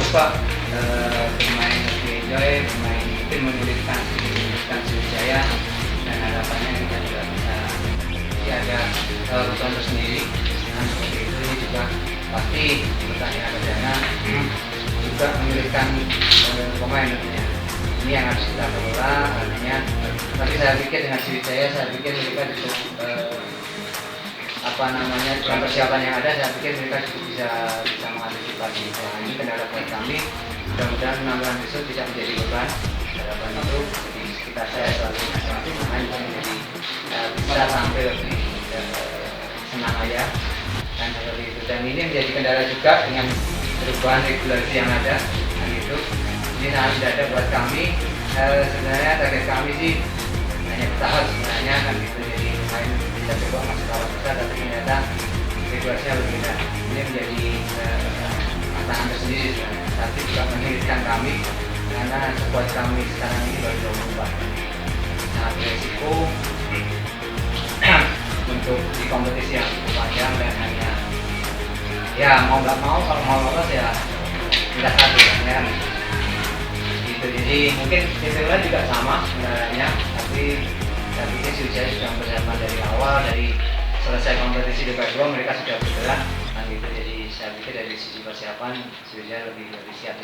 coba bermain lebih enjoy, bermain mungkin menyulitkan Sriwijaya, dan harapannya kita juga bisa ada kebutuhan tersendiri. Nah, seperti itu ini juga pasti pertandingan perdana juga menyulitkan pemain tentunya. Ini yang harus kita kelola artinya. Tapi saya pikir dengan Sriwijaya, saya pikir mereka cukup dengan persiapan yang ada, saya pikir mereka cukup bisa mengantisipasi. Nah, ini kendala buat kami. Mudah-mudahan penampilan besok tidak menjadi beban. Harapan itu jadi sekitar saya selalu pemain menjadi bisa tampil lebih senang aja dan seperti itu. Dan ini menjadi kendala juga dengan perubahan regulasi yang ada. Dan itu ini sangat tidak ada buat kami. Sebenarnya target kami sih hanya bertahap sebenarnya kan gitu, jadi main bisa coba masuk lawan besar, tapi ternyata regulasinya berbeda. Ini menjadi tantangan tersendiri sebenarnya, tapi juga menyulitkan kami karena sekuat kami sekarang ini baru 24, sangat beresiko untuk di kompetisi yang cukup panjang dan hanya ya mau nggak mau, kalau mau lolos ya tidak satu ya gitu. Jadi mungkin TPULA juga sama sebenarnya, tapi saya pikir Sriwijaya sudah mempersiapkan dari awal, dari selesai kompetisi Liga 2 mereka sudah bergerak kan gitu. Jadi saya pikir dari sisi persiapan Sriwijaya lebih siap.